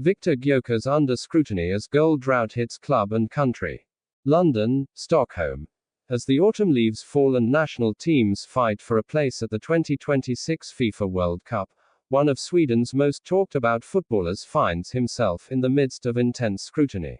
Viktor Gyökeres under scrutiny as goal drought hits club and country. London, Stockholm. As the autumn leaves fall and national teams fight for a place at the 2026 FIFA World Cup, one of Sweden's most talked about footballers finds himself in the midst of intense scrutiny.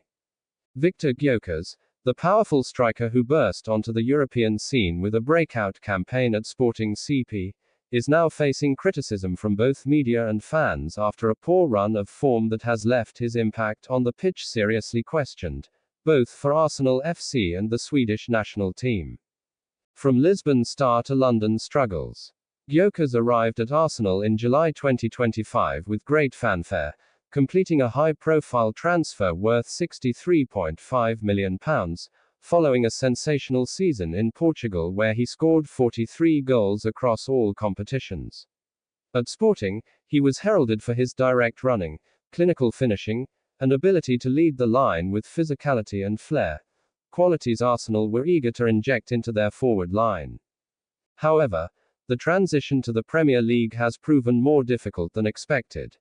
Viktor Gyökeres, the powerful striker who burst onto the European scene with a breakout campaign at Sporting CP, is now facing criticism from both media and fans after a poor run of form that has left his impact on the pitch seriously questioned, both for Arsenal FC and the Swedish national team. From Lisbon star to London struggles. Gyökeres arrived at Arsenal in July 2025 with great fanfare, completing a high-profile transfer worth £63.5 million, following a sensational season in Portugal where he scored 43 goals across all competitions. At Sporting, he was heralded for his direct running, clinical finishing, and ability to lead the line with physicality and flair, qualities Arsenal were eager to inject into their forward line. However, the transition to the Premier League has proven more difficult than expected.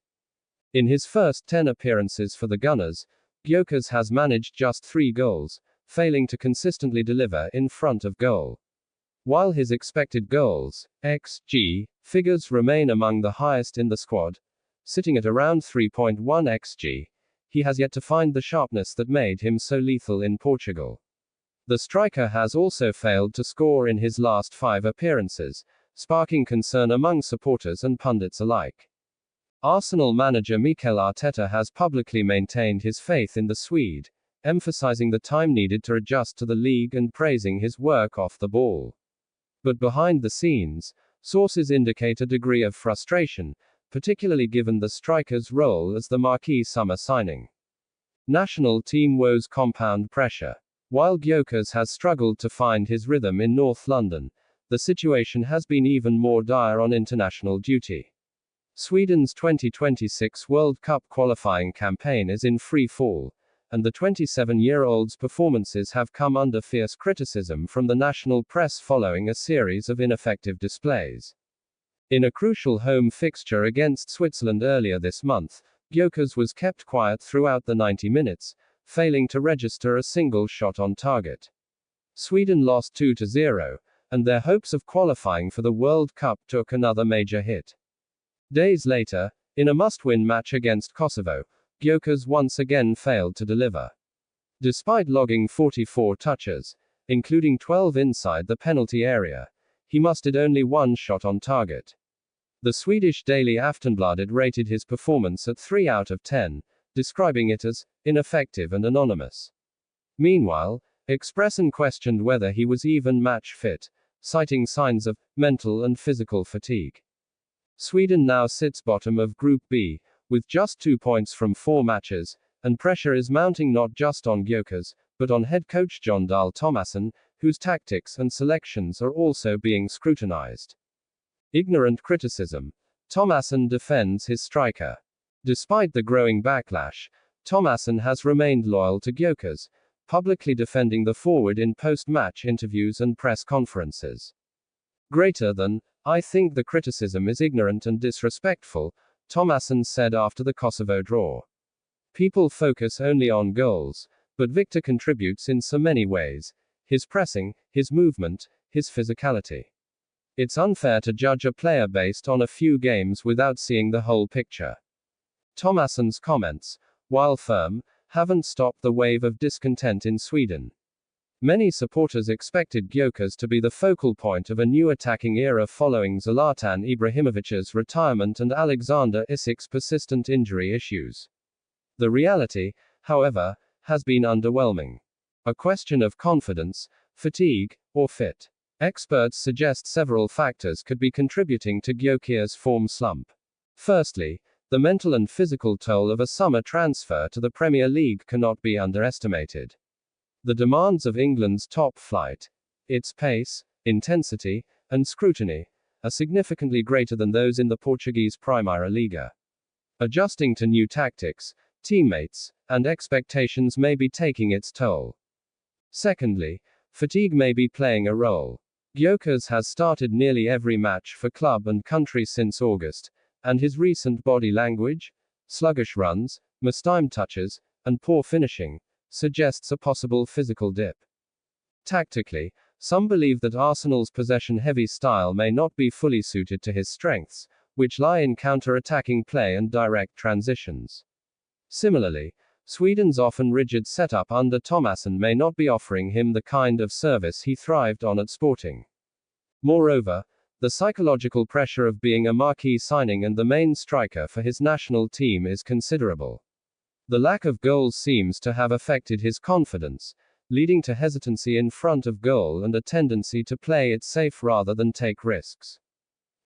In his first 10 appearances for the Gunners, Gyökeres has managed just 3 goals, failing to consistently deliver in front of goal. While his expected goals, XG, figures remain among the highest in the squad, sitting at around 3.1 XG, he has yet to find the sharpness that made him so lethal in Portugal. The striker has also failed to score in his last 5 appearances, sparking concern among supporters and pundits alike. Arsenal manager Mikel Arteta has publicly maintained his faith in the Swede, emphasizing the time needed to adjust to the league and praising his work off the ball. But behind the scenes, sources indicate a degree of frustration, particularly given the striker's role as the marquee summer signing. National team woes compound pressure. While Gyökeres has struggled to find his rhythm in North London, the situation has been even more dire on international duty. Sweden's 2026 World Cup qualifying campaign is in free fall, and the 27-year-old's performances have come under fierce criticism from the national press following a series of ineffective displays. In a crucial home fixture against Switzerland earlier this month, Gyökeres was kept quiet throughout the 90 minutes, failing to register a single shot on target. Sweden lost 2-0, and their hopes of qualifying for the World Cup took another major hit. Days later, in a must-win match against Kosovo, Gyökeres once again failed to deliver. Despite logging 44 touches, including 12 inside the penalty area, he mustered only 1 shot on target. The Swedish daily Aftonbladet rated his performance at 3 out of 10, describing it as ineffective and anonymous. Meanwhile, Expressen questioned whether he was even match fit, citing signs of mental and physical fatigue. Sweden now sits bottom of Group B, with just 2 points from 4 matches, and pressure is mounting not just on Gyökeres, but on head coach Dahl Tomasson, whose tactics and selections are also being scrutinized. Ignorant criticism. Tomasson defends his striker. Despite the growing backlash, Tomasson has remained loyal to Gyökeres, publicly defending the forward in post-match interviews and press conferences. Greater than, I think the criticism is ignorant and disrespectful, Tomasson said after the Kosovo draw. People focus only on goals, but Viktor contributes in so many ways: his pressing, his movement, his physicality. It's unfair to judge a player based on a few games without seeing the whole picture. Tomasson's comments, while firm, haven't stopped the wave of discontent in Sweden. Many supporters expected Gyökeres to be the focal point of a new attacking era following Zlatan Ibrahimovic's retirement and Alexander Isak's persistent injury issues. The reality, however, has been underwhelming. A question of confidence, fatigue, or fit. Experts suggest several factors could be contributing to Gyökeres' form slump. Firstly, the mental and physical toll of a summer transfer to the Premier League cannot be underestimated. The demands of England's top flight, its pace, intensity, and scrutiny, are significantly greater than those in the Portuguese Primeira Liga. Adjusting to new tactics, teammates, and expectations may be taking its toll. Secondly, fatigue may be playing a role. Gyökeres has started nearly every match for club and country since August, and his recent body language, sluggish runs, mistimed touches, and poor finishing, suggests a possible physical dip. Tactically, some believe that Arsenal's possession-heavy style may not be fully suited to his strengths, which lie in counter-attacking play and direct transitions. Similarly, Sweden's often rigid setup under Tomasson may not be offering him the kind of service he thrived on at Sporting. Moreover, the psychological pressure of being a marquee signing and the main striker for his national team is considerable. The lack of goals seems to have affected his confidence, leading to hesitancy in front of goal and a tendency to play it safe rather than take risks.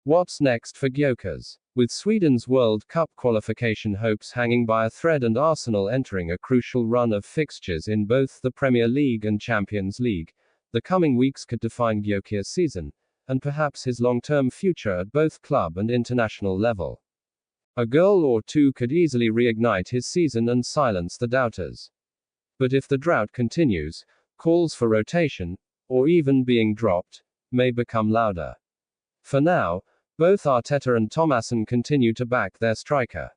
What's next for Gyökeres? With Sweden's World Cup qualification hopes hanging by a thread and Arsenal entering a crucial run of fixtures in both the Premier League and Champions League, the coming weeks could define Gyökeres' season, and perhaps his long-term future at both club and international level. A goal or two could easily reignite his season and silence the doubters. But if the drought continues, calls for rotation, or even being dropped, may become louder. For now, both Arteta and Tomasson continue to back their striker.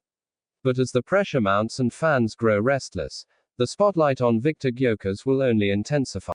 But as the pressure mounts and fans grow restless, the spotlight on Viktor Gyökeres will only intensify.